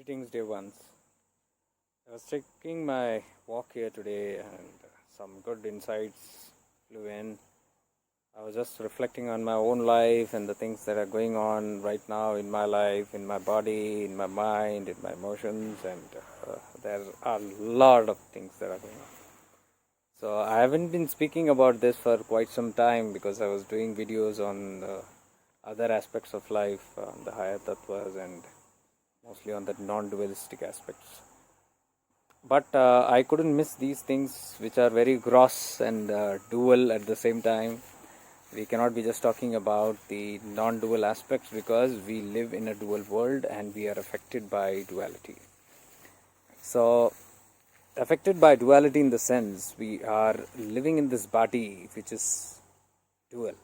Greetings, dear ones. I was taking my walk here today and some good insights flew in. I was just reflecting on my own life and the things that are going on right now in my life, in my body, in my mind, in my emotions, and there are a lot of things that are going on. So I haven't been speaking about this for quite some time because I was doing videos on other aspects of life, on the higher tattvas and mostly on the non-dualistic aspects. But I couldn't miss these things which are very gross and dual at the same time. We cannot be just talking about the non-dual aspects because we live in a dual world and we are affected by duality. So, affected by duality in the sense we are living in this body which is dual,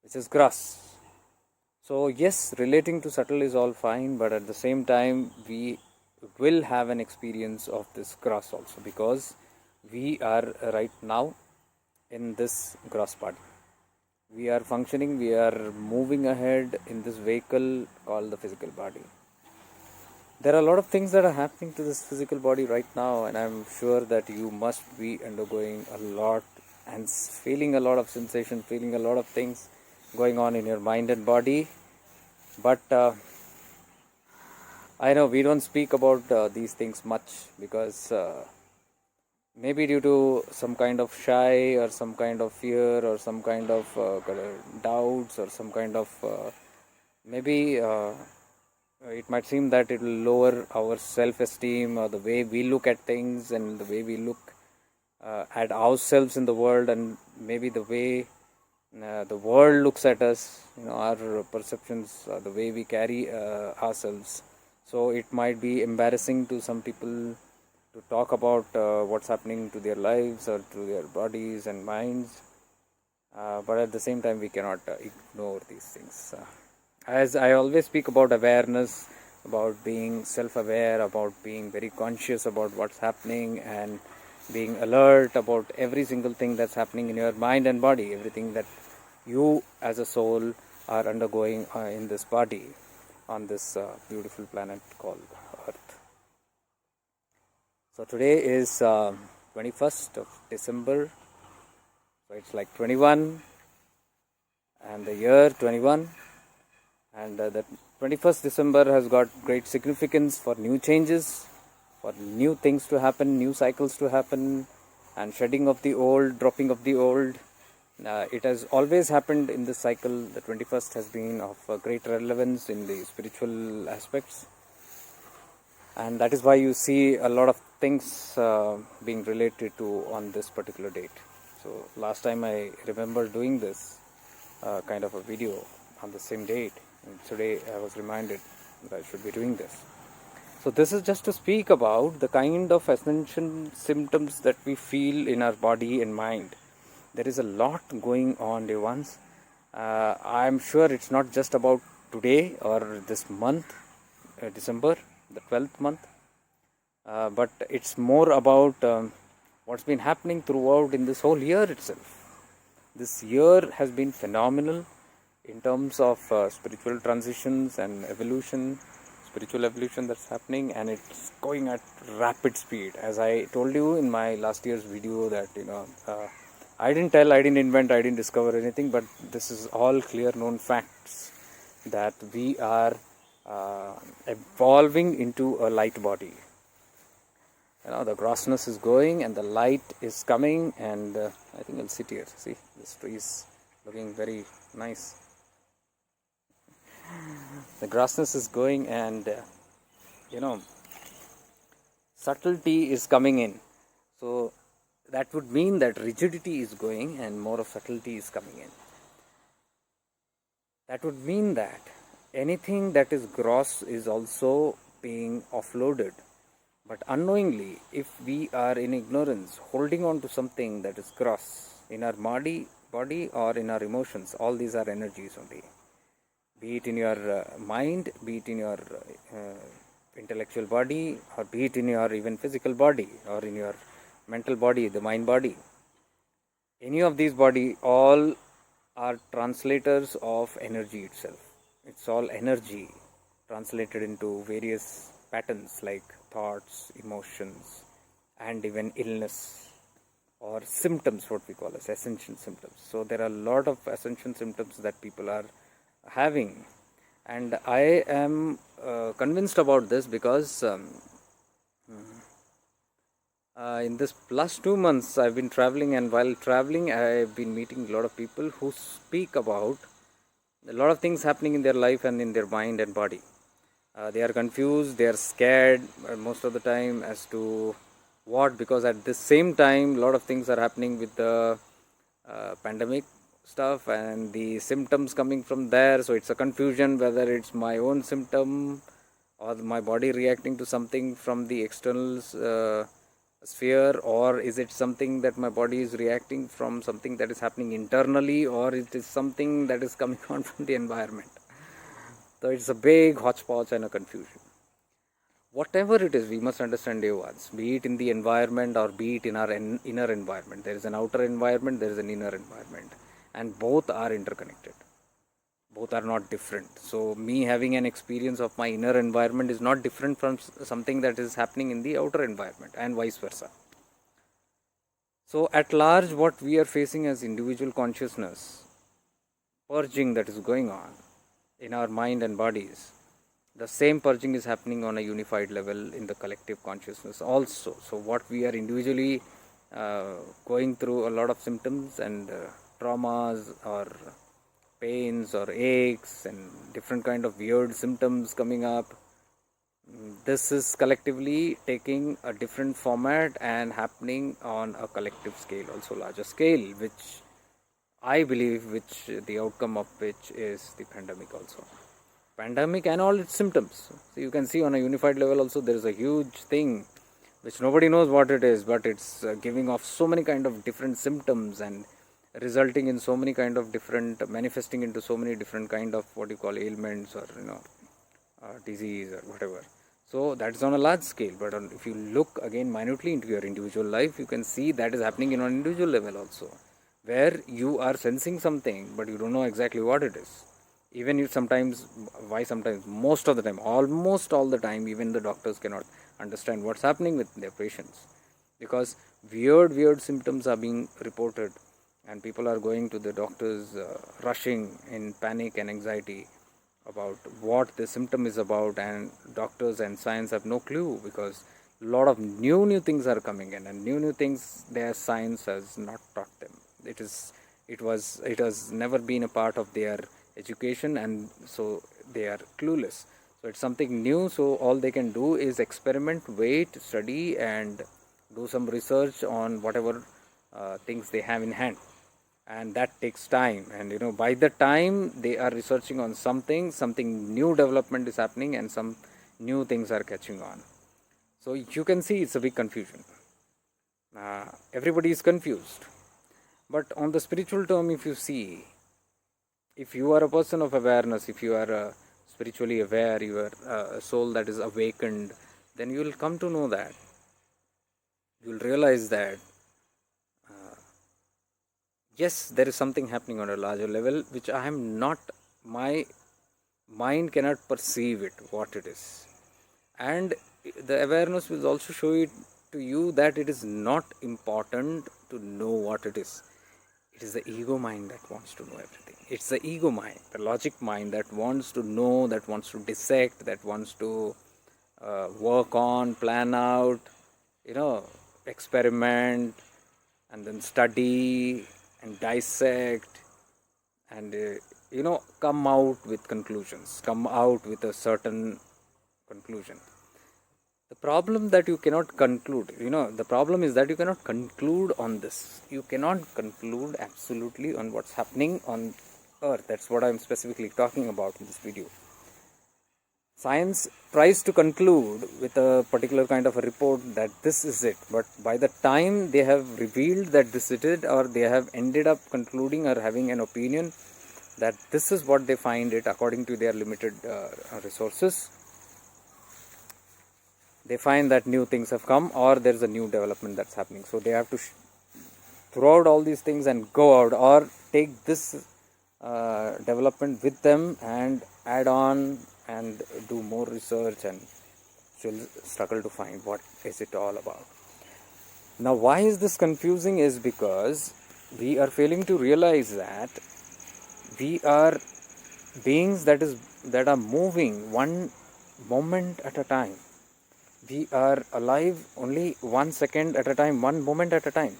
which is gross. So, yes, relating to subtle is all fine, but at the same time, we will have an experience of this gross also because we are right now in this gross body. We are functioning, we are moving ahead in this vehicle called the physical body. There are a lot of things that are happening to this physical body right now, and I'm sure that you must be undergoing a lot and feeling a lot of sensation, feeling a lot of things going on in your mind and body. But I know we don't speak about these things much because maybe due to some kind of shy or some kind of fear or some kind of doubts or some kind of maybe it might seem that it will lower our self-esteem or the way we look at things and the way we look at ourselves in the world, and maybe the way the world looks at us, our perceptions, the way we carry ourselves. So it might be embarrassing to some people to talk about what's happening to their lives or to their bodies and minds. But at the same time, we cannot ignore these things. As I always speak about awareness, about being self-aware, about being very conscious about what's happening and being alert about every single thing that's happening in your mind and body, everything that you as a soul are undergoing in this body on this beautiful planet called Earth. So today is 21st of December, so it's like 21 and the year 21, and the 21st December has got great significance for new changes, for new things to happen, new cycles to happen, and shedding of the old, dropping of the old. It has always happened in this cycle. The 21st has been of great relevance in the spiritual aspects, and that is why you see a lot of things being related to on this particular date. So last time I remember doing this kind of a video on the same date, and today I was reminded that I should be doing this. So this is just to speak about the kind of ascension symptoms that we feel in our body and mind. There is a lot going on, dear ones. I'm sure it's not just about today or this month, December, the 12th month, but it's more about what's been happening throughout in this whole year itself. This year has been phenomenal in terms of spiritual transitions and evolution, spiritual evolution that's happening, and it's going at rapid speed. As I told you in my last year's video that I didn't tell, I didn't invent, I didn't discover anything, but this is all clear known facts that we are evolving into a light body. The grossness is going and the light is coming, and I think I'll sit here. See, this tree is looking very nice. The grossness is going, and subtlety is coming in. So that would mean that rigidity is going and more of subtlety is coming in. That would mean that anything that is gross is also being offloaded. But unknowingly, if we are in ignorance, holding on to something that is gross in our body or in our emotions, all these are energies only. Be it in your mind, be it in your intellectual body, or be it in your even physical body, or in your mental body, the mind body. Any of these body, all are translators of energy itself. It's all energy translated into various patterns like thoughts, emotions, and even illness or symptoms, what we call as ascension symptoms. So there are a lot of ascension symptoms that people are having, and I am convinced about this because in this last 2 months I've been traveling, and while traveling I've been meeting a lot of people who speak about a lot of things happening in their life and in their mind and body. They are confused, they are scared most of the time as to what, because at the same time a lot of things are happening with the pandemic stuff and the symptoms coming from there. So it's a confusion whether it's my own symptom or my body reacting to something from the external sphere, or is it something that my body is reacting from something that is happening internally, or it is something that is coming on from the environment. So it's a big hodgepodge and a confusion. Whatever it is, we must understand once, be it in the environment or be it in our inner environment. There is an outer environment, there is an inner environment, and both are interconnected. Both are not different. So me having an experience of my inner environment is not different from something that is happening in the outer environment, and vice versa. So at large, what we are facing as individual consciousness, purging that is going on in our mind and bodies, the same purging is happening on a unified level in the collective consciousness also. So what we are individually going through a lot of symptoms and traumas or pains or aches and different kind of weird symptoms coming up, this is collectively taking a different format and happening on a collective scale, also larger scale, which I believe, which the outcome of which is the pandemic also. Pandemic and all its symptoms. So you can see on a unified level also there is a huge thing which nobody knows what it is, but it's giving off so many kind of different symptoms and resulting in so many kind of different, manifesting into so many different kind of what you call ailments or disease or whatever. So that's on a large scale, but if you look again minutely into your individual life, you can see that is happening in an individual level also, where you are sensing something but you don't know exactly what it is. Even you sometimes, most of the time, almost all the time, even the doctors cannot understand what's happening with their patients, because weird symptoms are being reported and people are going to the doctors rushing in panic and anxiety about what the symptom is about, and doctors and science have no clue, because a lot of new things are coming in, and new things their science has not taught them. It has never been a part of their education, and so they are clueless. So it's something new, so all they can do is experiment, wait, study, and do some research on whatever things they have in hand, and that takes time. And by the time they are researching on something new development is happening and some new things are catching on. So you can see it's a big confusion. Everybody is confused. But on the spiritual term, if you see, if you are a person of awareness, if you are spiritually aware, you are a soul that is awakened, then you will come to know that. You will realize that yes, there is something happening on a larger level which I am not, my mind cannot perceive it, what it is. And the awareness will also show it to you that it is not important to know what it is. It is the ego mind that wants to know everything. It's the ego mind, the logic mind that wants to know, that wants to dissect, that wants to work on, plan out, experiment, and then study and dissect, and come out with conclusions, come out with a certain conclusion. The problem that you cannot conclude, the problem is that you cannot conclude on this. You cannot conclude absolutely on what's happening on earth. That's what I'm specifically talking about in this video. Science tries to conclude with a particular kind of a report that this is it, but by the time they have revealed that this is it, or they have ended up concluding or having an opinion that this is what they find it according to their limited resources, they find that new things have come or there's a new development that's happening. So they have to throw out all these things and go out, or take this development with them and add on and do more research and still struggle to find what is it all about. Now, why is this confusing is because we are failing to realize that we are beings that are moving one moment at a time. We are alive only 1 second at a time, one moment at a time.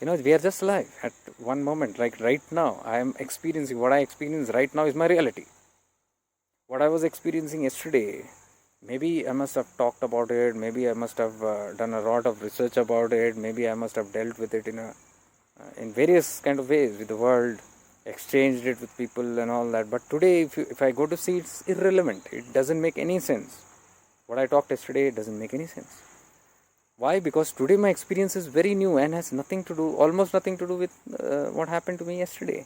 We are just alive at one moment. Like right now, I am experiencing what I experience right now is my reality. What I was experiencing yesterday, maybe I must have talked about it, maybe I must have done a lot of research about it, maybe I must have dealt with it in various kind of ways with the world, exchanged it with people and all that. But today, if I go to see, it's irrelevant. It doesn't make any sense. What I talked yesterday doesn't make any sense. Why? Because today my experience is very new and has almost nothing to do with what happened to me yesterday.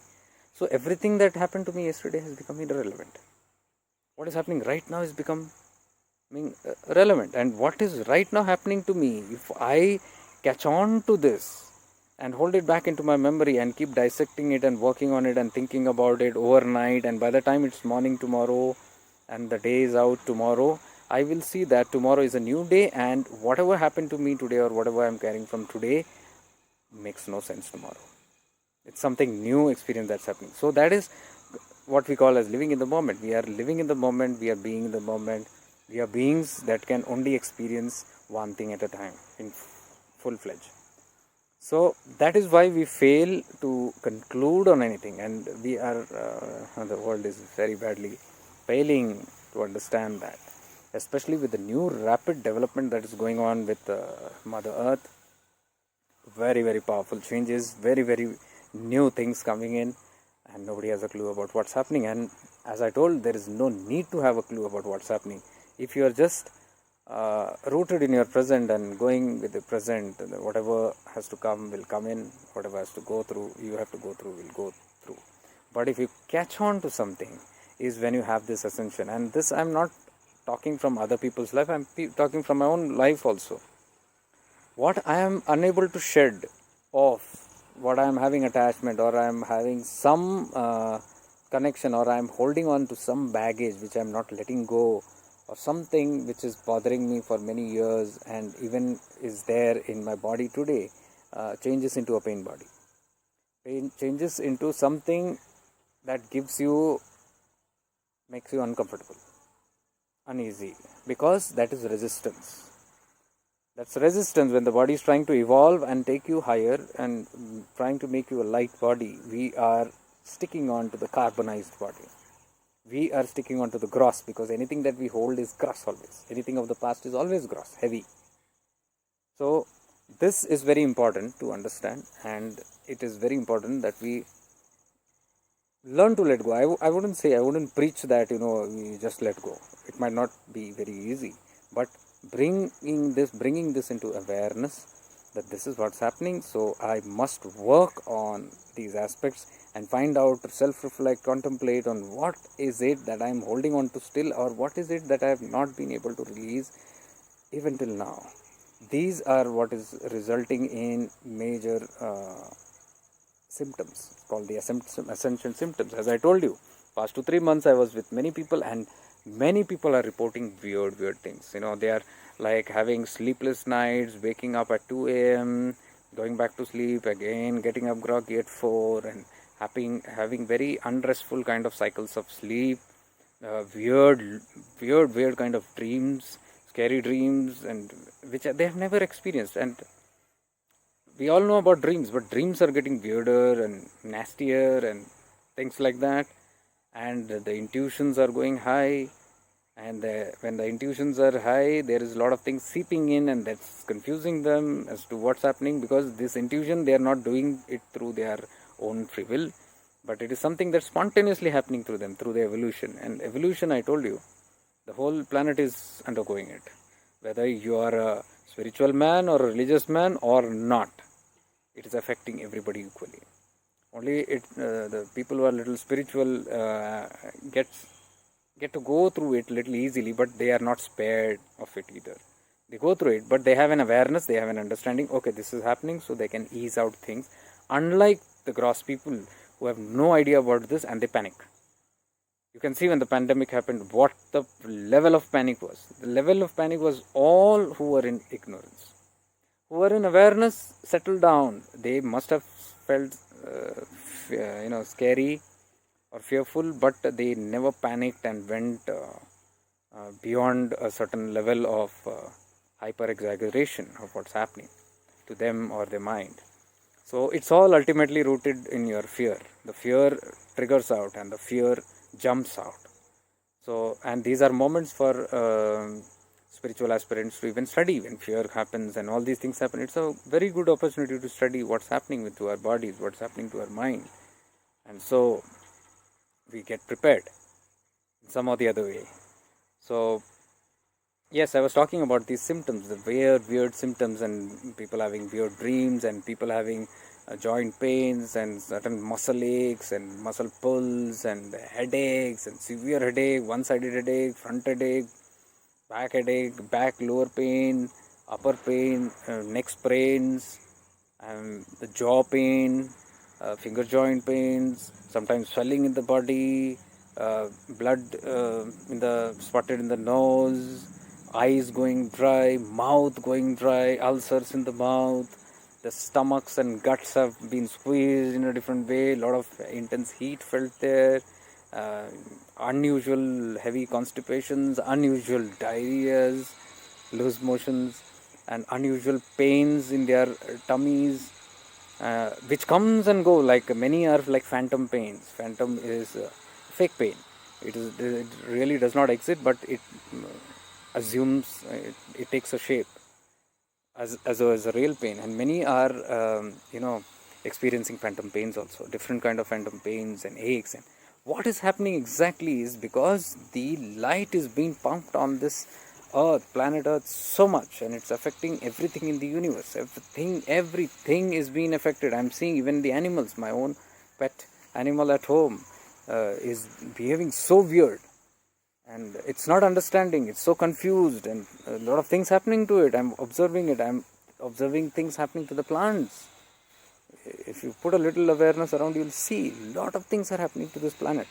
So everything that happened to me yesterday has become irrelevant. What is happening right now is becoming relevant. And what is right now happening to me, if I catch on to this and hold it back into my memory and keep dissecting it and working on it and thinking about it overnight, and by the time it's morning tomorrow and the day is out tomorrow, I will see that tomorrow is a new day, and whatever happened to me today or whatever I'm carrying from today makes no sense tomorrow. It's something new experience that's happening. So that is what we call as living in the moment. We are living in the moment, we are being in the moment. We are beings that can only experience one thing at a time in full-fledged. So that is why we fail to conclude on anything, and we are the world is very badly failing to understand that, especially with the new rapid development that is going on with Mother Earth. Very, very powerful changes, very, very new things coming in, and nobody has a clue about what's happening. And as I told, there is no need to have a clue about what's happening. If you are just rooted in your present and going with the present, whatever has to come will come in, whatever has to go through, you have to go through, will go through. But if you catch on to something, is when you have this ascension. And this, I'm not talking from other people's life, I'm talking from my own life also. What I am unable to shed off, what I am having attachment, or I am having some connection, or I am holding on to some baggage which I am not letting go, or something which is bothering me for many years and even is there in my body today, changes into a pain body. Pain changes into something that makes you uncomfortable, uneasy, because that is resistance. That's resistance. When the body is trying to evolve and take you higher and trying to make you a light body, we are sticking on to the carbonized body. We are sticking on to the gross, because anything that we hold is gross always. Anything of the past is always gross, heavy. So this is very important to understand, and it is very important that we learn to let go. I wouldn't preach that, we just let go. It might not be very easy, but bringing this into awareness that this is what's happening. So I must work on these aspects and find out, self-reflect, contemplate on what is it that I am holding on to still, or what is it that I have not been able to release even till now. These are what is resulting in major symptoms, called the Ascension symptoms. As I told you, past 2-3 months I was with many people, and many people are reporting weird things. They are like having sleepless nights, waking up at 2 a.m., going back to sleep again, getting up groggy at 4, and having very unrestful kind of cycles of sleep, weird kind of dreams, scary dreams, and which they have never experienced. And we all know about dreams, but dreams are getting weirder and nastier and things like that. And the intuitions are going high, and when the intuitions are high, there is a lot of things seeping in, and that's confusing them as to what's happening, because this intuition, they are not doing it through their own free will, but it is something that's spontaneously happening through them, through the evolution. And evolution, I told you, the whole planet is undergoing it, whether you are a spiritual man or a religious man or not. It is affecting everybody equally. Only the people who are little spiritual get to go through it little easily, but they are not spared of it either. They go through it, but they have an awareness, they have an understanding, okay, this is happening, so they can ease out things. Unlike the gross people who have no idea about this and they panic. You can see when the pandemic happened, what the level of panic was. The level of panic was all who were in ignorance. Who were in awareness settled down. They must have felt, scary or fearful, but they never panicked and went beyond a certain level of hyper exaggeration of what's happening to them or their mind. So it's all ultimately rooted in your fear. The fear triggers out and the fear jumps out. So, and these are moments for spiritual aspirants to even study when fear happens and all these things happen. It's a very good opportunity to study what's happening to our bodies, what's happening to our mind. And so we get prepared in some or the other way. So, yes, I was talking about these symptoms, the weird symptoms, and people having weird dreams, and people having joint pains, and certain muscle aches, and muscle pulls, and headaches, and severe headache, one-sided headache, front headache, back lower pain, upper pain, neck sprains, the jaw pain, finger joint pains, sometimes swelling in the body, blood spotted in the nose, eyes going dry, mouth going dry, ulcers in the mouth, the stomachs and guts have been squeezed in a different way, a lot of intense heat felt there, unusual heavy constipations, unusual diarrheas, loose motions, and unusual pains in their tummies, which comes and go. Like many are like phantom pains. Phantom is fake pain. It really does not exist, but it assumes it takes a shape as a real pain. And many are experiencing phantom pains also, different kind of phantom pains and aches. And what is happening exactly is because the light is being pumped on this Earth, planet Earth, so much, and it's affecting everything in the universe. Everything is being affected. I'm seeing even the animals. My own pet animal at home is behaving so weird, and it's not understanding. It's so confused, and a lot of things happening to it. I'm observing it. I'm observing things happening to the plants. If you put a little awareness around, you'll see a lot of things are happening to this planet,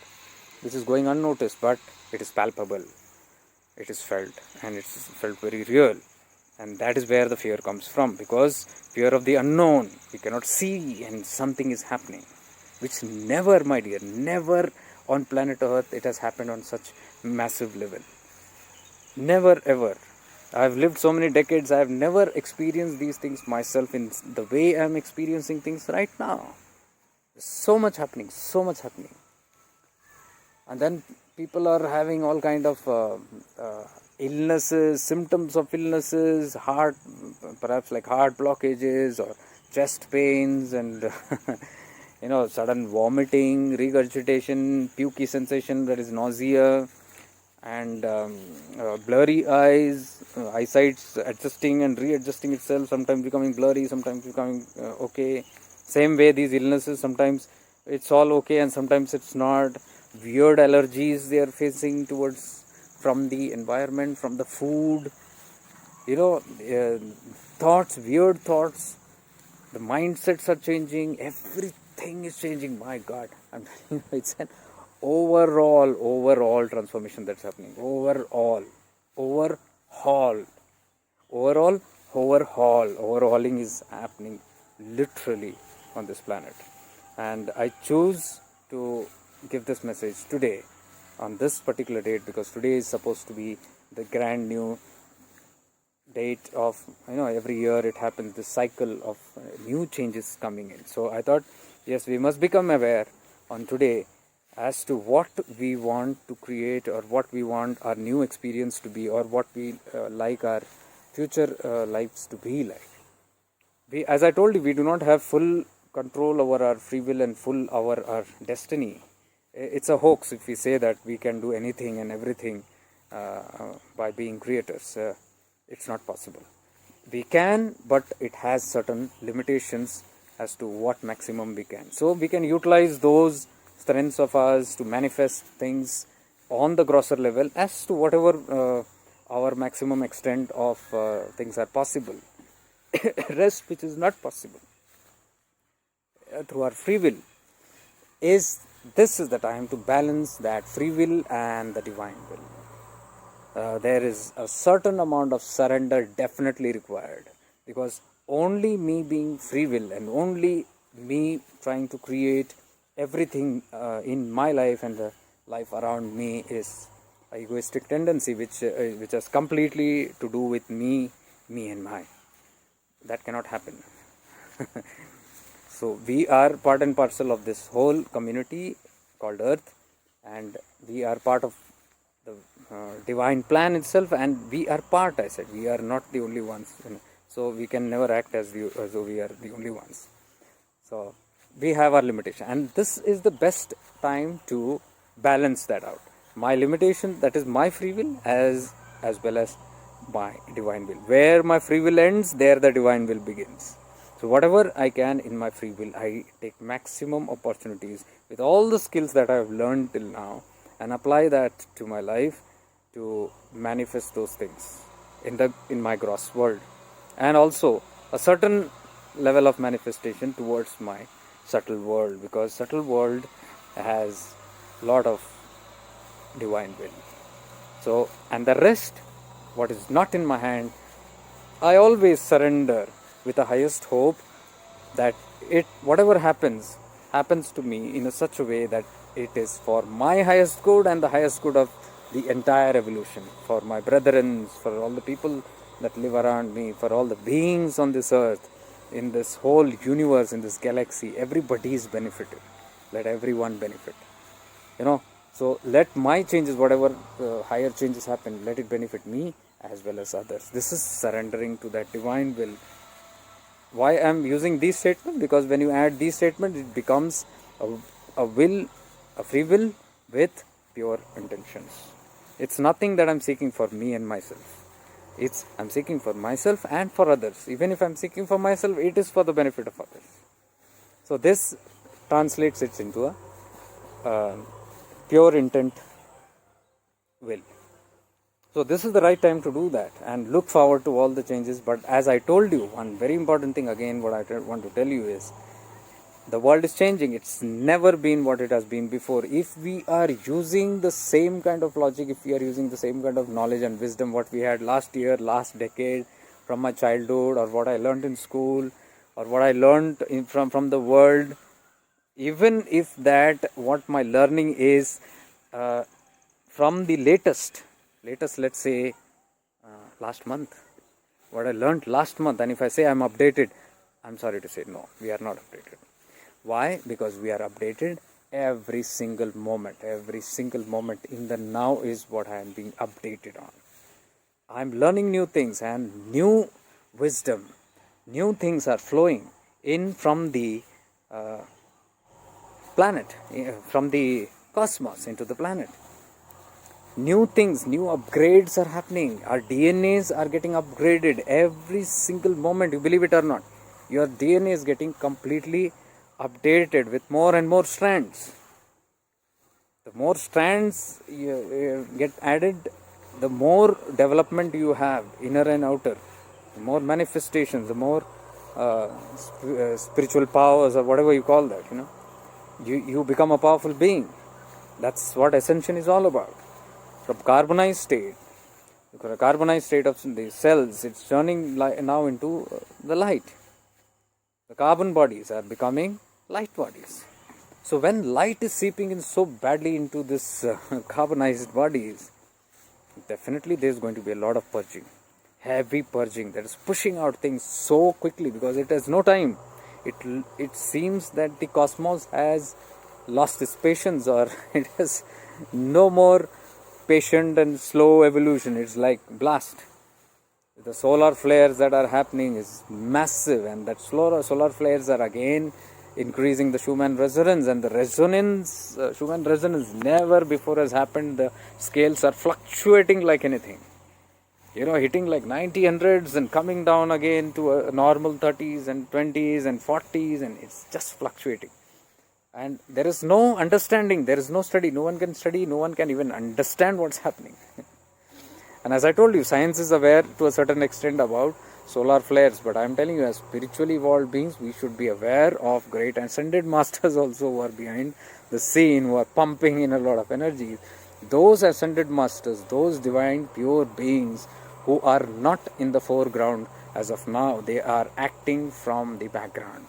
which is going unnoticed, but it is palpable. It is felt, and it's felt very real. And that is where the fear comes from, because fear of the unknown. We cannot see, and something is happening, which never, my dear, never on planet Earth it has happened on such massive level. Never ever. I've lived so many decades. I've never experienced these things myself in the way I'm experiencing things right now. There's so much happening. And then people are having all kind of illnesses, symptoms of illnesses, perhaps like heart blockages or chest pains, and sudden vomiting, regurgitation, pukey sensation, that is nausea, and blurry eyes, eyesight adjusting and readjusting itself, sometimes becoming blurry, sometimes becoming okay. Same way these illnesses, sometimes it's all okay and sometimes it's not. Weird allergies they are facing from the environment, from the food, thoughts, weird thoughts, the mindsets are changing, everything is changing. My God, I'm telling you, it's an overall transformation that's happening. Overhauling is happening literally on this planet. And I choose to give this message today on this particular date, because today is supposed to be the grand new date of, every year it happens, this cycle of new changes coming in. So I thought, yes, we must become aware on today as to what we want to create, or what we want our new experience to be, or what we like our future lives to be like. As I told you, we do not have full control over our free will and full over our destiny. It's a hoax if we say that we can do anything and everything by being creators. It's not possible. We can, but it has certain limitations as to what maximum we can. So we can utilize those strengths of ours to manifest things on the grosser level as to whatever our maximum extent of things are possible. Rest which is not possible through our free will is this is the time to balance that free will and the divine will. There is a certain amount of surrender definitely required, because only me being free will and only me trying to create everything in my life and the life around me is a egoistic tendency which has completely to do with me and my. That cannot happen. So we are part and parcel of this whole community called Earth, and we are part of the divine plan itself, and we are part, I said, we are not the only ones. So we can never act as though we are the only ones. So we have our limitation, and this is the best time to balance that out. My limitation, that is my free will, as well as my divine will. Where my free will ends, there the divine will begins. So whatever I can in my free will, I take maximum opportunities with all the skills that I have learned till now, and apply that to my life to manifest those things in my gross world, and also a certain level of manifestation towards my subtle world, because subtle world has a lot of divine will. So, and the rest, what is not in my hand, I always surrender with the highest hope that whatever happens to me in such a way that it is for my highest good and the highest good of the entire evolution, for my brethren, for all the people that live around me, for all the beings on this earth, in this whole universe, in this galaxy. Everybody is benefited. Let everyone benefit. So let my changes, whatever higher changes happen, let it benefit me as well as others. This is surrendering to that divine will. Why I am using these statements? Because when you add these statements, it becomes a free will with pure intentions. It's nothing that I'm seeking for me and myself. I'm seeking for myself and for others. Even if I'm seeking for myself, it is for the benefit of others. So this translates it into a pure intent will. So this is the right time to do that and look forward to all the changes. But as I told you, one very important thing again, what I want to tell you is, the world is changing. It's never been what it has been before. If we are using the same kind of logic, if we are using the same kind of knowledge and wisdom what we had last year, last decade, from my childhood, or what I learned in school, or what I learned from the world, even if that what my learning is from the latest, let's say last month, what I learned last month, and if I say I'm updated, I'm sorry to say, no, we are not updated. Why? Because we are updated every single moment. Every single moment in the now is what I am being updated on. I'm learning new things and new wisdom. New things are flowing in from the planet, from the cosmos into the planet. New things, new upgrades are happening. Our DNAs are getting upgraded every single moment. You believe it or not, your DNA is getting completely updated with more and more strands. The more strands you get added, the more development you have, inner and outer. The more manifestations, the more spiritual powers, or whatever you call that. You become a powerful being. That's what Ascension is all about. From carbonized state, the carbonized state of the cells, it's turning now into the light. The carbon bodies are becoming light bodies. So when light is seeping in so badly into this carbonized bodies, definitely there's going to be a lot of purging, heavy purging that is pushing out things so quickly, because it has no time. It seems that the cosmos has lost its patience, or it has no more patient and slow evolution. It's like blast. The solar flares that are happening is massive, and that solar flares are again increasing the Schumann resonance, and the resonance, Schumann resonance never before has happened. The scales are fluctuating like anything, hitting like 90 hundreds and coming down again to a normal 30s and 20s and 40s, and it's just fluctuating. And there is no understanding, there is no study, no one can study, no one can even understand what's happening. And as I told you, science is aware to a certain extent about solar flares, but I am telling you, as spiritually evolved beings, we should be aware of great ascended masters also who are behind the scene who are pumping in a lot of energy. Those ascended masters, those divine pure beings who are not in the foreground as of now, they are acting from the background.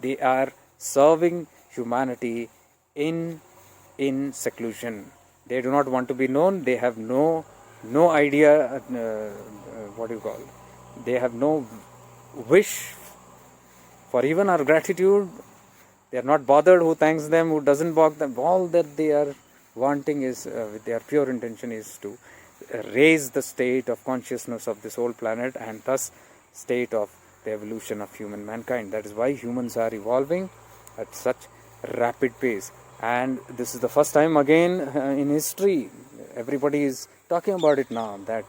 They are serving humanity in seclusion. They do not want to be known. They have no idea, what do you call, they have no wish for even our gratitude. They are not bothered who thanks them, who doesn't bog them. All that they are wanting is, with their pure intention, is to raise the state of consciousness of this whole planet, and thus state of the evolution of human mankind. That is why humans are evolving at such rapid pace. And this is the first time again in history, everybody is talking about it now, that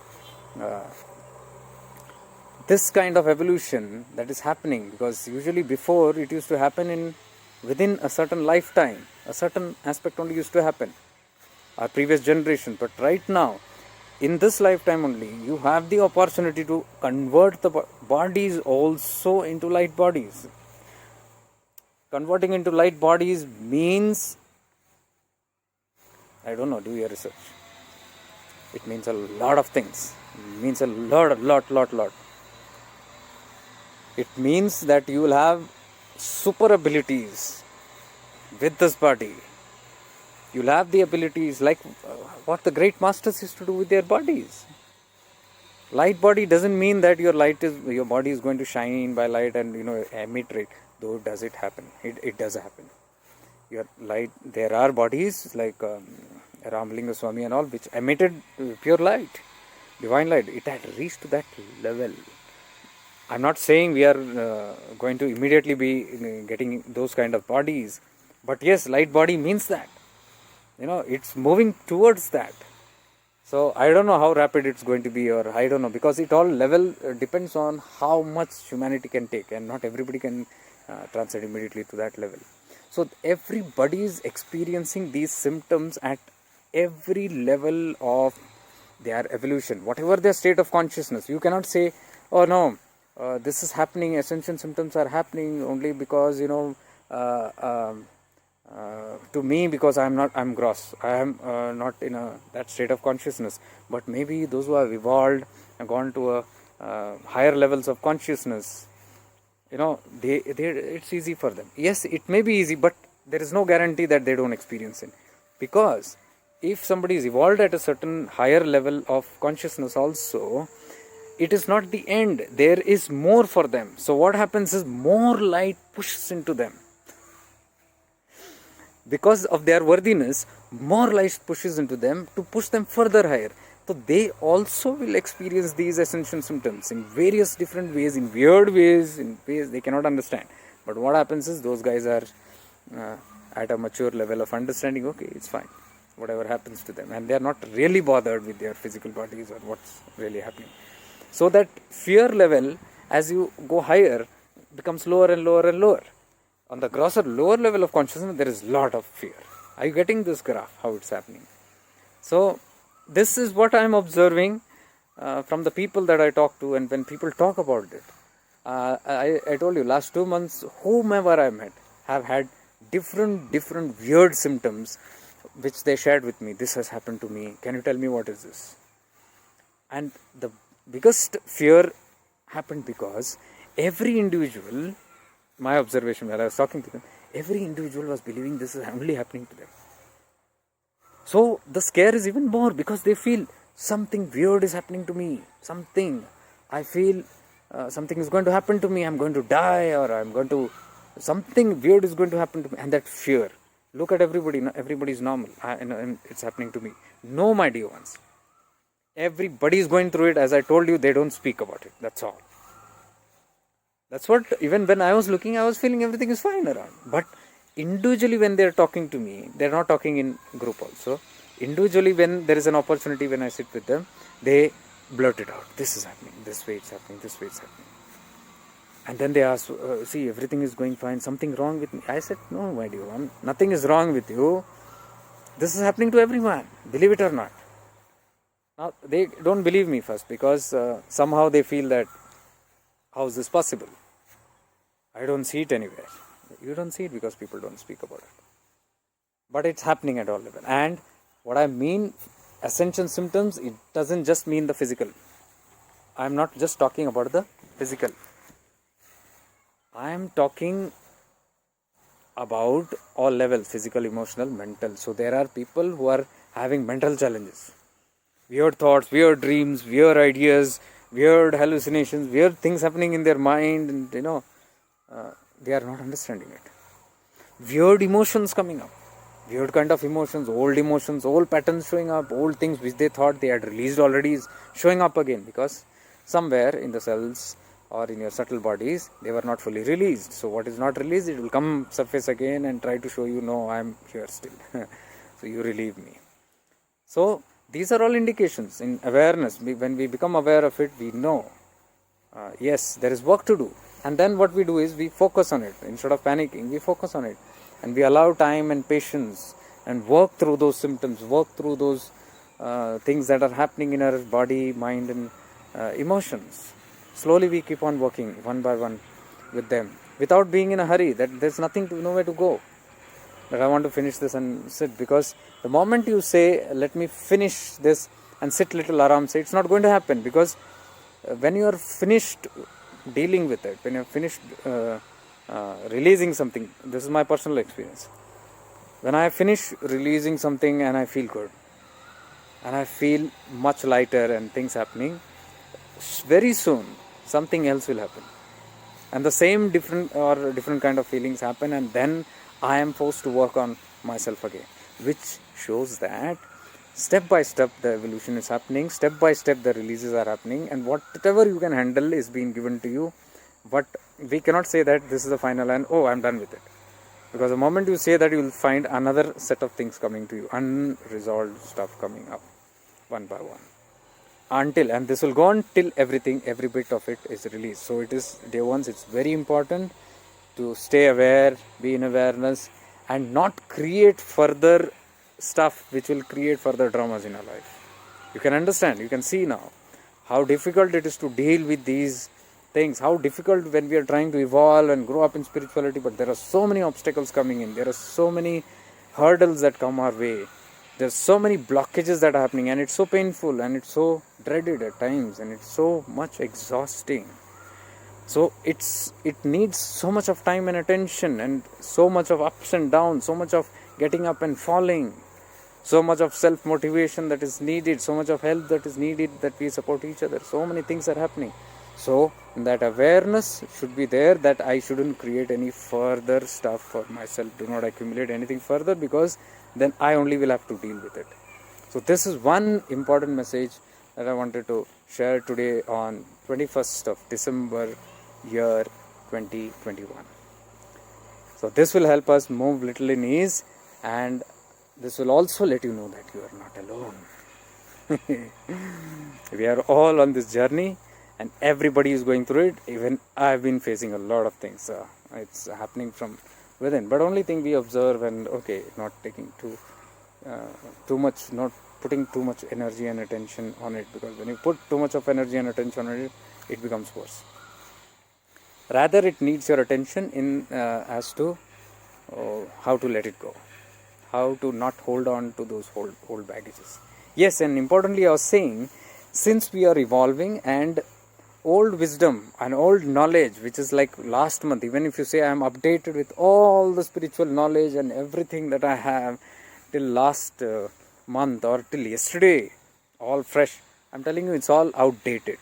this kind of evolution that is happening, because usually before it used to happen within a certain lifetime, a certain aspect only used to happen, our previous generation. But right now, in this lifetime only, you have the opportunity to convert the bodies also into light bodies. Converting into light bodies means, I don't know, do your research. It means a lot of things. It means a lot. It means that you will have super abilities with this body. You'll have the abilities like what the great masters used to do with their bodies. Light body doesn't mean that your body is going to shine by light and emit it. Though does it happen? It does happen. Your light. There are bodies like Ramalinga Swami and all, which emitted pure light, divine light. It had reached to that level. I'm not saying we are going to immediately be getting those kind of bodies, but yes, light body means that. It's moving towards that. So I don't know how rapid it's going to be, or I don't know, because it all level depends on how much humanity can take, and not everybody can transcend immediately to that level. So everybody is experiencing these symptoms at every level of their evolution, whatever their state of consciousness. You cannot say, oh no, this is happening, ascension symptoms are happening only because to me, because I'm gross, I am not in that state of consciousness. But maybe those who have evolved and gone to higher levels of consciousness, it's easy for them. Yes, it may be easy, but there is no guarantee that they don't experience it. Because if somebody is evolved at a certain higher level of consciousness also, it is not the end. There is more for them. So what happens is more light pushes into them. Because of their worthiness, more light pushes into them to push them further higher. So they also will experience these ascension symptoms in various different ways, in weird ways, in ways they cannot understand. But what happens is those guys are at a mature level of understanding. Okay, it's fine, whatever happens to them, and they are not really bothered with their physical bodies or what's really happening. So that fear level, as you go higher, becomes lower and lower and lower. On the grosser, lower level of consciousness, there is a lot of fear. Are you getting this graph, how it's happening? So this is what I am observing from the people that I talk to, and when people talk about it. I told you, last 2 months, whomever I met have had different weird symptoms which they shared with me. This has happened to me. Can you tell me what is this? And the biggest fear happened because every individual, my observation while I was talking to them, every individual was believing this is only happening to them. So the scare is even more because they feel something weird is happening to me. I feel something is going to happen to me. I'm going to die, or something weird is going to happen to me. And that fear. Look at everybody. Everybody's normal. And it's happening to me. No, my dear ones. Everybody is going through it. As I told you, they don't speak about it. That's all. That's what, even when I was looking, I was feeling everything is fine around. But individually when they're talking to me, they're not talking in group also. Individually when there is an opportunity, when I sit with them, they blurt it out. This is happening, this way it's happening, this way it's happening. And then they ask, see, everything is going fine, something wrong with me? I said, no, my dear one, nothing is wrong with you. This is happening to everyone, believe it or not. Now, they don't believe me first because somehow they feel that, how is this possible? I don't see it anywhere. You don't see it because people don't speak about it. but it's happening at all level. And what I mean, ascension symptoms, it doesn't just mean the physical. I'm not just talking about the physical. I'm talking about all levels, physical, emotional, mental. So there are people who are having mental challenges, weird thoughts, weird dreams, weird ideas, weird hallucinations, weird things happening in their mind, and they are not understanding it. Weird emotions coming up, weird kind of emotions, old patterns showing up, old things which they thought they had released already is showing up again, because somewhere in the cells or in your subtle bodies they were not fully released. So what is not released, it will come surface again and try to show you, no, I am here still. So you relieve me. So these are all indications in awareness. When we become aware of it, we know, yes, there is work to do. And then what we do is we focus on it. Instead of panicking, we focus on it. And we allow time and patience and work through those symptoms, work through those things that are happening in our body, mind and emotions. Slowly we keep on working one by one with them without being in a hurry, that there's nothing to, nowhere to go. That I want to finish this and sit, because the moment you say, let me finish this and sit little aram, say, it's not going to happen, because when you are finished dealing with it, when you are finished releasing something, this is my personal experience. When I finish releasing something and I feel good, and I feel much lighter and things happening, very soon something else will happen. And the same different kind of feelings happen, and then I am forced to work on myself again, which shows that step by step the evolution is happening, step by step the releases are happening, and whatever you can handle is being given to you. But we cannot say that this is the final and I'm done with it, because the moment you say that, you will find another set of things coming to you, unresolved stuff coming up one by one, and this will go on till every bit of it is released. So it is, dear ones, it's very important to stay aware, be in awareness, and not create further stuff which will create further dramas in our life. You can understand, you can see now how difficult it is to deal with these things, how difficult when we are trying to evolve and grow up in spirituality, but there are so many obstacles coming in, there are so many hurdles that come our way, there's so many blockages that are happening, and it's so painful and it's so dreaded at times, and it's so much exhausting. So it needs so much of time and attention, and so much of ups and downs, so much of getting up and falling, so much of self-motivation that is needed, so much of help that is needed, that we support each other. So many things are happening. So that awareness should be there, that I shouldn't create any further stuff for myself. Do not accumulate anything further, because then I only will have to deal with it. So this is one important message that I wanted to share today on 21st of December, year 2021. So this will help us move little in ease, and this will also let you know that you are not alone. We are all on this journey, and everybody is going through it. Even I have been facing a lot of things. It's happening from within. But only thing we observe, and not taking too much, not putting too much energy and attention on it, because when you put too much of energy and attention on it, it becomes worse. Rather, it needs your attention in as to how to let it go, how to not hold on to those old baggages. Yes, and importantly, I was saying, since we are evolving, and old wisdom and old knowledge, which is like last month, even if you say I am updated with all the spiritual knowledge and everything that I have till last month or till yesterday, all fresh, I'm telling you, it's all outdated.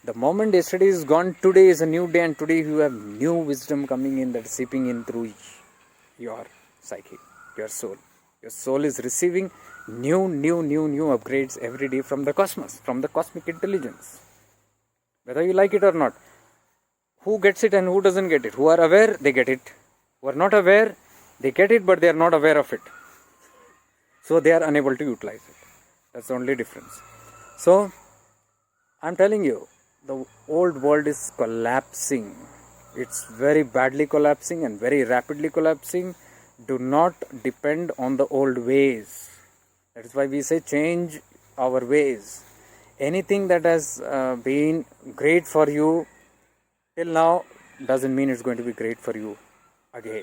The moment yesterday is gone, today is a new day, and today you have new wisdom coming in, that is seeping in through your psyche, your soul. Your soul is receiving new upgrades every day from the cosmos, from the cosmic intelligence. Whether you like it or not. Who gets it and who doesn't get it? Who are aware, they get it. Who are not aware, they get it, but they are not aware of it. So they are unable to utilize it. That's the only difference. So, I'm telling you, the old world is collapsing. It's very badly collapsing and very rapidly collapsing. Do not depend on the old ways. That is why we say change our ways. Anything that has been great for you till now doesn't mean it's going to be great for you again.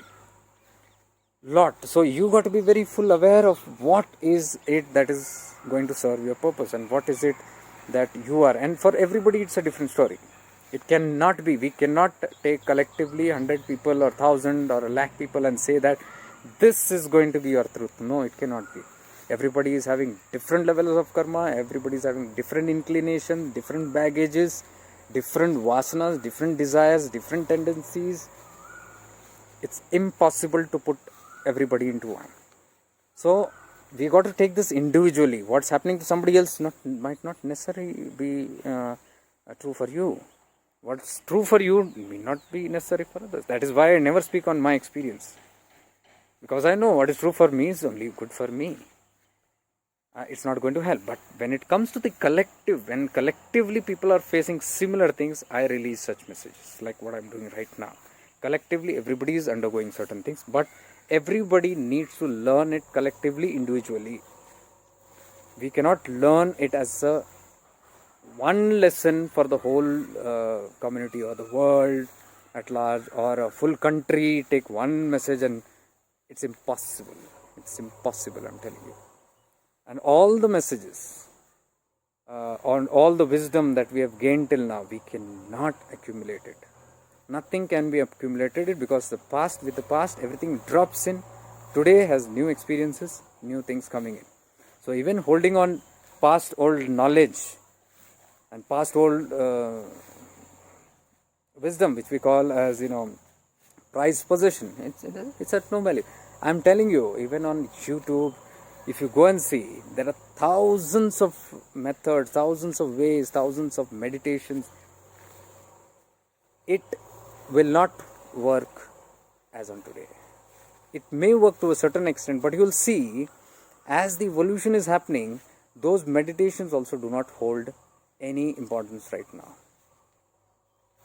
lot. So you got to be very full aware of what is it that is going to serve your purpose and what is it that you are. And for everybody, it's a different story. It cannot be. We cannot take collectively 100 people or 1,000 or a lakh people and say that this is going to be your truth. No, it cannot be. Everybody is having different levels of karma. Everybody is having different inclinations, different baggages, different vasanas, different desires, different tendencies. It's impossible to put everybody into one. So we got to take this individually. What's happening to somebody else might not necessarily be true for you. What's true for you may not be necessary for others. That is why I never speak on my experience, because I know what is true for me is only good for me. It's not going to help. But when it comes to the collective, when collectively people are facing similar things, I release such messages like what I'm doing right now. Collectively, everybody is undergoing certain things, but everybody needs to learn it collectively, individually. We cannot learn it as a one lesson for the whole community or the world at large, or a full country take one message, and it's impossible. It's impossible, I'm telling you. And all the messages, on all the wisdom that we have gained till now, we cannot accumulate it. Nothing can be accumulated because the past, with the past, everything drops in. Today has new experiences, new things coming in. So even holding on past old knowledge and past old wisdom, which we call as, prized possession, it's at no value. I'm telling you, even on YouTube, if you go and see, there are thousands of methods, thousands of ways, thousands of meditations. It will not work as on today. It may work to a certain extent, but you will see, as the evolution is happening, those meditations also do not hold any importance right now.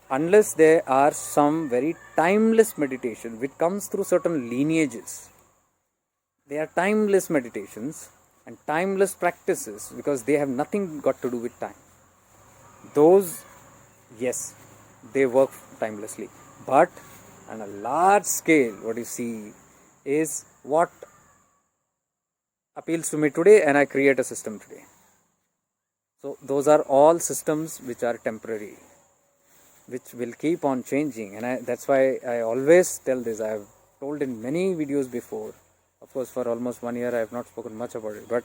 Unless there are some very timeless meditation which comes through certain lineages. They are timeless meditations and timeless practices because they have nothing got to do with time. Those, yes, they work timelessly. But on a large scale, what you see is what appeals to me today, and I create a system today. So those are all systems which are temporary, which will keep on changing. And that's why I always tell this. I have told in many videos before. Of course, for almost 1 year I have not spoken much about it, but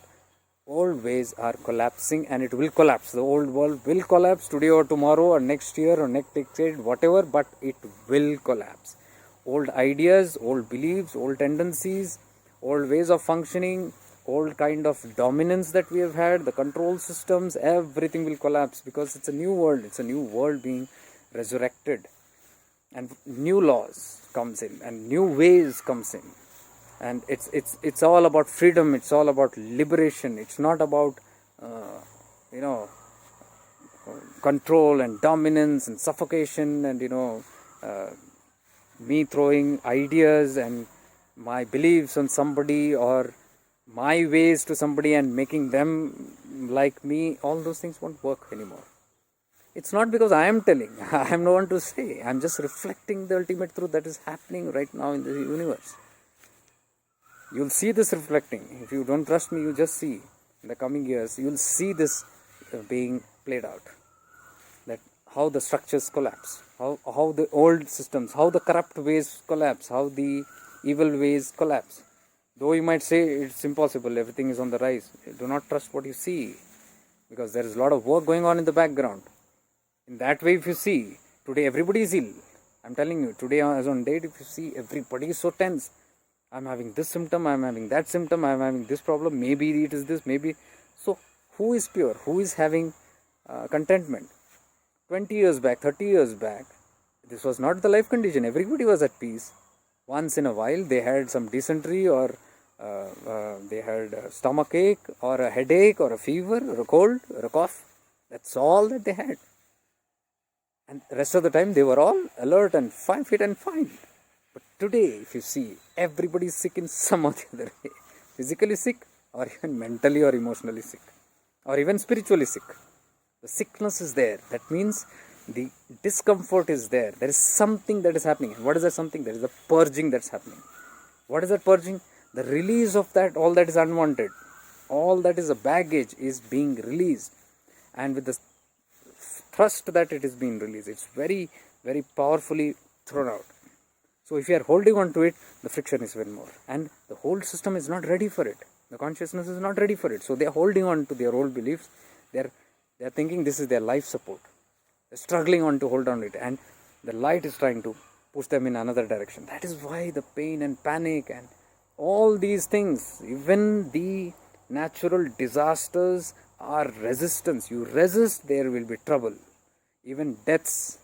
old ways are collapsing, and it will collapse. The old world will collapse today or tomorrow or next year or next decade, whatever, but it will collapse. Old ideas, old beliefs, old tendencies, old ways of functioning, old kind of dominance that we have had, the control systems, everything will collapse because it's a new world. It's a new world being resurrected, and new laws comes in and new ways comes in. And it's all about freedom. It's all about liberation. It's not about control and dominance and suffocation and me throwing ideas and my beliefs on somebody or my ways to somebody and making them like me. All those things won't work anymore. It's not because I am telling. I am no one to say. I'm just reflecting the ultimate truth that is happening right now in the universe. You'll see this reflecting. If you don't trust me, you just see. In the coming years, you'll see this being played out. That how the structures collapse, how the old systems, how the corrupt ways collapse, how the evil ways collapse. Though you might say it's impossible, everything is on the rise. Do not trust what you see, because there is a lot of work going on in the background. In that way, if you see, today everybody is ill. I'm telling you, today as on date, if you see, everybody is so tense. I'm having this symptom, I'm having that symptom, I'm having this problem, maybe it is this, maybe. So, who is pure? Who is having contentment? 20 years back, 30 years back, this was not the life condition. Everybody was at peace. Once in a while, they had some dysentery or they had a stomach ache or a headache or a fever or a cold or a cough. That's all that they had. And the rest of the time, they were all alert and fit and fine. But today, if you see, everybody is sick in some or the other way. Physically sick, or even mentally or emotionally sick, or even spiritually sick. The sickness is there. That means the discomfort is there. There is something that is happening. What is that something? There is a purging that's happening. What is that purging? The release of that, all that is unwanted, all that is a baggage is being released. And with the thrust that it is being released, it's very, very powerfully thrown out. So if you are holding on to it, the friction is even more. And the whole system is not ready for it. The consciousness is not ready for it. So they are holding on to their old beliefs. They are thinking this is their life support. They're struggling on to hold on to it. And the light is trying to push them in another direction. That is why the pain and panic and all these things, even the natural disasters are resistance. You resist, there will be trouble. Even deaths.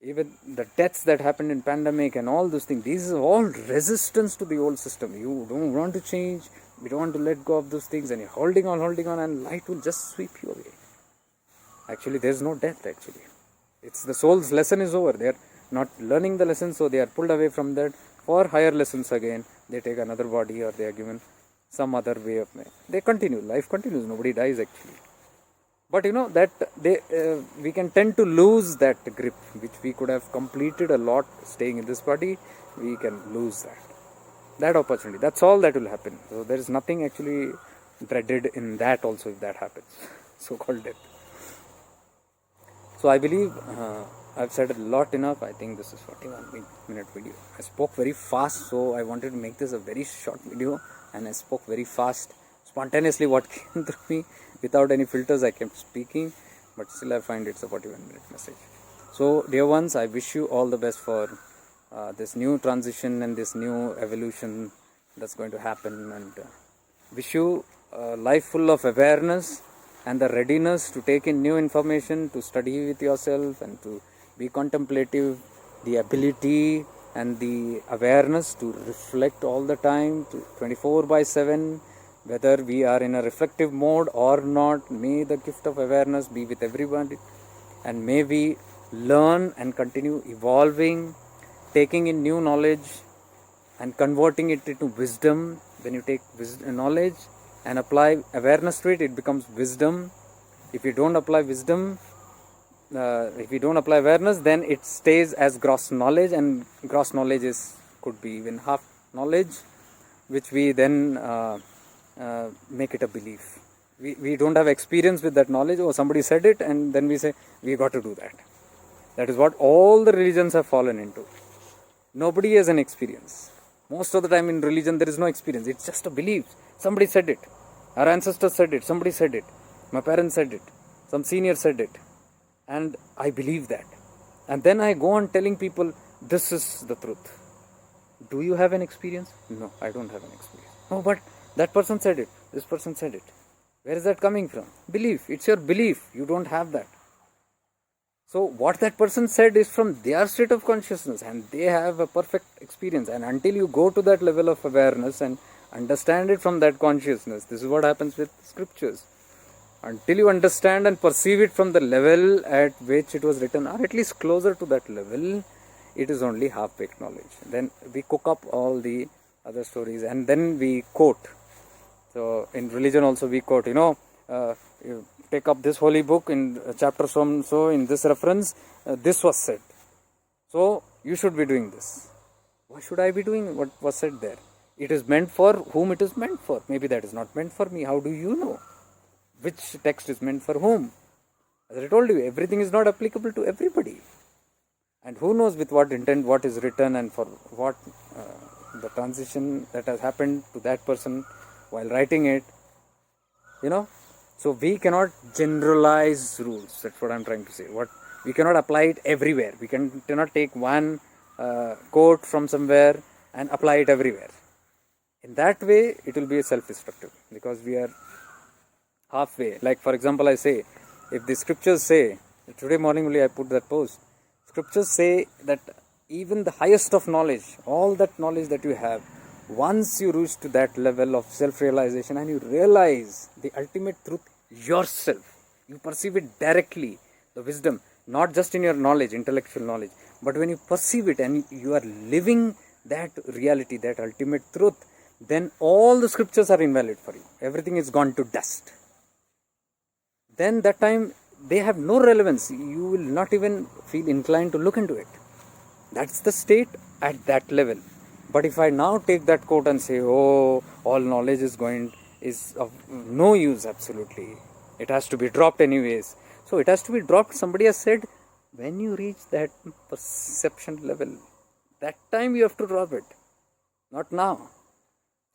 Even the deaths that happened in pandemic and all those things, these are all resistance to the old system. You don't want to change, you don't want to let go of those things, and you're holding on, and light will just sweep you away. Actually, there's no death actually. It's the soul's lesson is over. They're not learning the lesson, so they are pulled away from that for higher lessons again. They take another body or they are given some other way of life. They continue, life continues, nobody dies actually. But that we can tend to lose that grip, which we could have completed a lot staying in this body. We can lose that opportunity. That's all that will happen. So there is nothing actually dreaded in that also if that happens. So-called death. So I believe I've said a lot enough. I think this is 41-minute video. I spoke very fast, so I wanted to make this a very short video, and I spoke very fast. Spontaneously what came through me, without any filters I kept speaking, but still I find it's a 41-minute message. So dear ones, I wish you all the best for this new transition and this new evolution that's going to happen, and wish you a life full of awareness and the readiness to take in new information, to study with yourself and to be contemplative, the ability and the awareness to reflect all the time, 24/7, whether we are in a reflective mode or not. May the gift of awareness be with everybody, and may we learn and continue evolving, taking in new knowledge and converting it into wisdom. When you take knowledge and apply awareness to it, it becomes wisdom. If you don't apply wisdom, if you don't apply awareness, then it stays as gross knowledge, and gross knowledge could be even half knowledge, which we then make it a belief. We don't have experience with that knowledge. Oh, somebody said it, and then we say we got to do that. That is what all the religions have fallen into. Nobody has an experience. Most of the time in religion there is no experience. It's just a belief. Somebody said it. Our ancestors said it. Somebody said it. My parents said it. Some senior said it. And I believe that. And then I go on telling people, this is the truth. Do you have an experience? No, I don't have an experience. No, but that person said it. This person said it. Where is that coming from? Belief. It's your belief. You don't have that. So what that person said is from their state of consciousness, and they have a perfect experience. And until you go to that level of awareness and understand it from that consciousness, this is what happens with scriptures. Until you understand and perceive it from the level at which it was written, or at least closer to that level, it is only half-baked knowledge. Then we cook up all the other stories and then we quote. So in religion also we quote, you take up this holy book in chapter so in this reference, this was said. So you should be doing this. Why should I be doing what was said there? It is meant for whom it is meant for. Maybe that is not meant for me. How do you know which text is meant for whom? As I told you, everything is not applicable to everybody. And who knows with what intent, what is written, and for what the transition that has happened to that person while writing it. So we cannot generalize rules. That's what I'm trying to say. We cannot apply it everywhere. We cannot take one quote from somewhere and apply it everywhere. In that way, it will be self-destructive, because we are halfway. Like for example, I say, if the scriptures say, today morning only I put that post, scriptures say that even the highest of knowledge, all that knowledge that you have, once you reach to that level of self-realization and you realize the ultimate truth yourself, you perceive it directly, the wisdom, not just in your knowledge, intellectual knowledge, but when you perceive it and you are living that reality, that ultimate truth, then all the scriptures are invalid for you. Everything is gone to dust. Then that time they have no relevance. You will not even feel inclined to look into it. That's the state at that level. But if I now take that quote and say, oh, all knowledge is of no use absolutely. It has to be dropped anyways. So it has to be dropped. Somebody has said, when you reach that perception level, that time you have to drop it. Not now.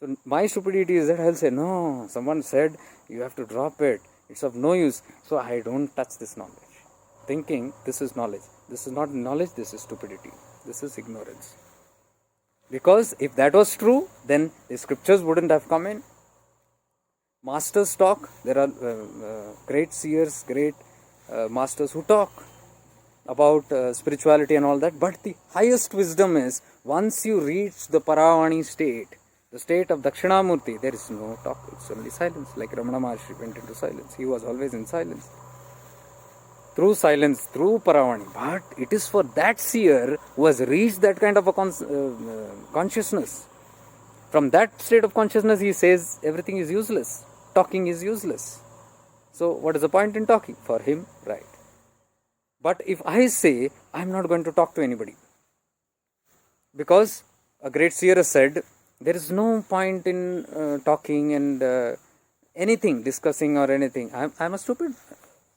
So my stupidity is that I'll say, no, someone said you have to drop it. It's of no use. So I don't touch this knowledge. Thinking this is knowledge. This is not knowledge, this is stupidity. This is ignorance. Because if that was true, then the scriptures wouldn't have come in. Masters talk. There are great seers, great masters who talk about spirituality and all that. But the highest wisdom is, once you reach the Paravani state, the state of Dakshinamurti, there is no talk. It's only silence. Like Ramana Maharshi went into silence. He was always in silence. Through silence, through Paravani. But it is for that seer who has reached that kind of a consciousness. From that state of consciousness, he says everything is useless. Talking is useless. So what is the point in talking? For him, right. But if I say, I am not going to talk to anybody, because a great seer has said, there is no point in talking and anything, discussing or anything. I am a stupid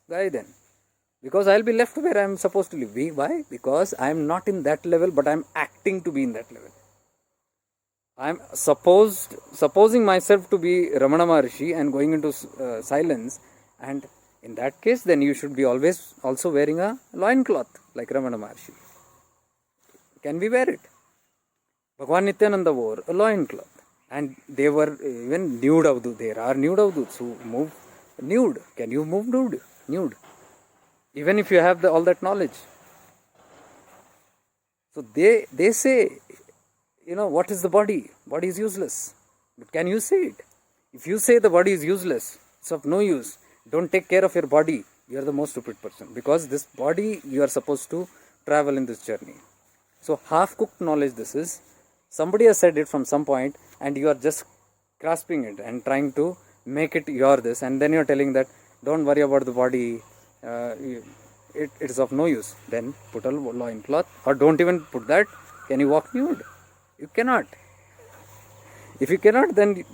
guy then. Because I will be left where I am supposed to live. Why? Because I am not in that level, but I am acting to be in that level. I am supposing myself to be Ramana Maharshi and going into silence, and in that case, then you should be always also wearing a loincloth like Ramana Maharshi. Can we wear it? Bhagwan Nityananda wore a loincloth, and they were even nude avdut. There are nude avduts who move nude. Can you move nude? Nude. Even if you have all that knowledge. So they say, what is the body? Body is useless. But can you say it? If you say the body is useless, it's of no use, don't take care of your body, you are the most stupid person. Because this body, you are supposed to travel in this journey. So half-cooked knowledge this is. Somebody has said it from some point and you are just grasping it and trying to make it your this. And then you are telling that, don't worry about the body. It is of no use. Then put a loincloth, or don't even put that. Can you walk nude? You cannot. If you cannot, then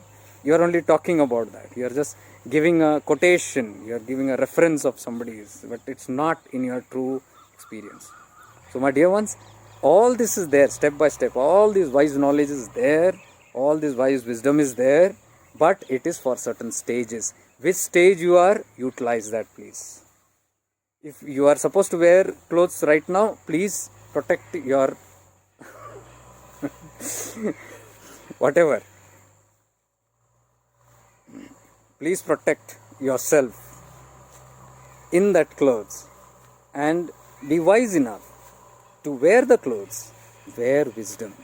you are only talking about that. You are just giving a quotation, you are giving a reference of somebody's, but it's not in your true experience. So my dear ones, all this is there step by step. All this wise knowledge is there, all this wise wisdom is there, but it is for certain stages. Which stage you are, utilize that please. If you are supposed to wear clothes right now, please protect your whatever. Please protect yourself in that clothes and be wise enough to wear the clothes, wear wisdom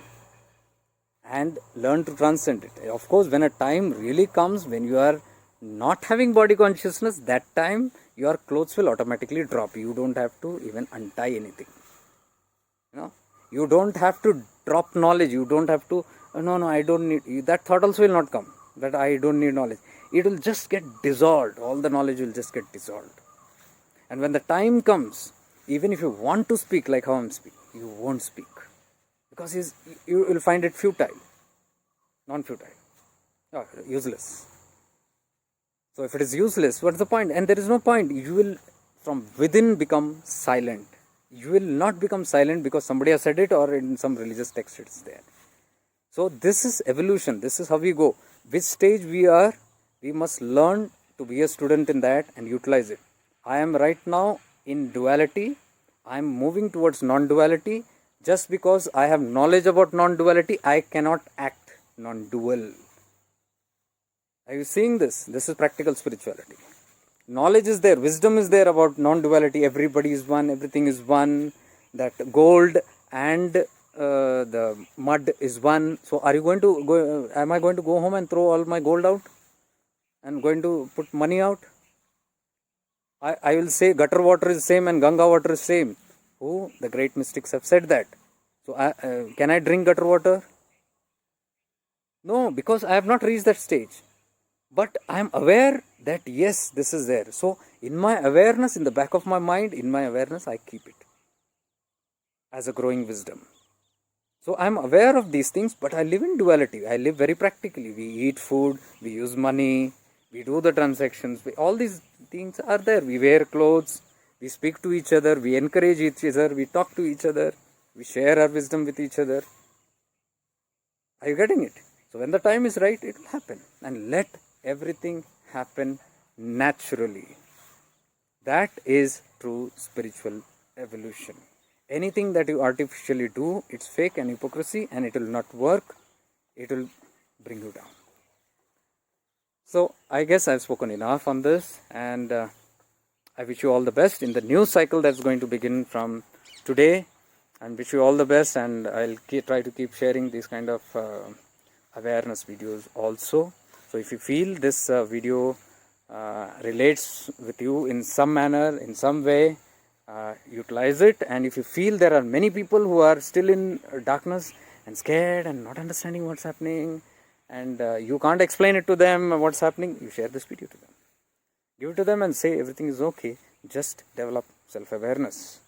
and learn to transcend it. Of course, when a time really comes when you are not having body consciousness, that time your clothes will automatically drop. You don't have to even untie anything. You don't have to drop knowledge. You don't have to, no, I don't need, that thought also will not come, that I don't need knowledge. It will just get dissolved. All the knowledge will just get dissolved. And when the time comes, even if you want to speak like how I am speaking, you won't speak. Because you will find it futile. Non-futile. Useless. So if it is useless, what's the point? And there is no point. You will from within become silent. You will not become silent because somebody has said it or in some religious text it's there. So this is evolution. This is how we go. Which stage we are, we must learn to be a student in that and utilize it. I am right now in duality. I am moving towards non-duality. Just because I have knowledge about non-duality, I cannot act non-dual. Are you seeing this? This is practical spirituality. Knowledge is there, wisdom is there about non-duality. Everybody is one, everything is one. That gold and the mud is one. So are you going to go? Am I going to go home and throw all my gold out? And going to put money out? I will say gutter water is same and Ganga water is same. Oh, the great mystics have said that. So can I drink gutter water? No, because I have not reached that stage. But I am aware that yes, this is there. So in my awareness, in the back of my mind, in my awareness, I keep it as a growing wisdom. So I'm aware of these things, but I live in duality. I live very practically. We eat food, we use money, we do the transactions. All these things are there. We wear clothes, we speak to each other, we encourage each other, we talk to each other, we share our wisdom with each other. Are you getting it? So when the time is right, it will happen. And let everything happen naturally. That is true spiritual evolution. Anything that you artificially do, it's fake and hypocrisy, and it will not work. It will bring you down. So I guess I've spoken enough on this, and I wish you all the best in the new cycle that's going to begin from today. And wish you all the best, and I'll try to keep sharing these kind of awareness videos also. So if you feel this video relates with you in some manner, in some way, utilize it. And if you feel there are many people who are still in darkness and scared and not understanding what's happening, and you can't explain it to them what's happening, you share this video to them. Give it to them and say everything is okay. Just develop self-awareness.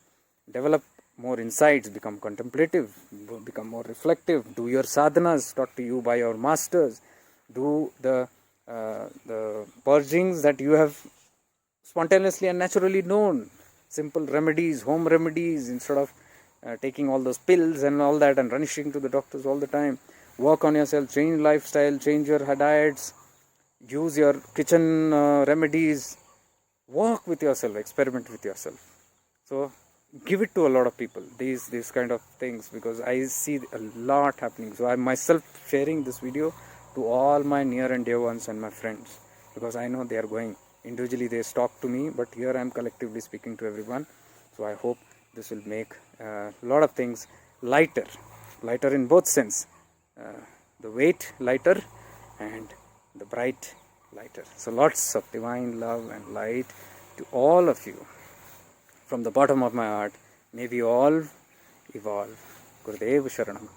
Develop more insights, become contemplative, become more reflective, do your sadhanas taught to you by your masters, do the purgings that you have spontaneously and naturally known, simple remedies, home remedies, instead of taking all those pills and all that and rushing to the doctors all the time. Work on yourself, change lifestyle, change your diets, use your kitchen remedies, work with yourself, experiment with yourself. So give it to a lot of people, these kind of things, because I see a lot happening. So I'm myself sharing this video to all my near and dear ones and my friends, because I know they are going individually, they talk to me, but here I'm collectively speaking to everyone. So I hope this will make a lot of things lighter in both sense, the weight lighter and the bright lighter. So lots of divine love and light to all of you. From the bottom of my heart, may we all evolve. Gurudev Sharanam,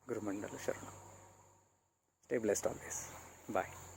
Guru Mandala Sharanam. Stay blessed always. Bye.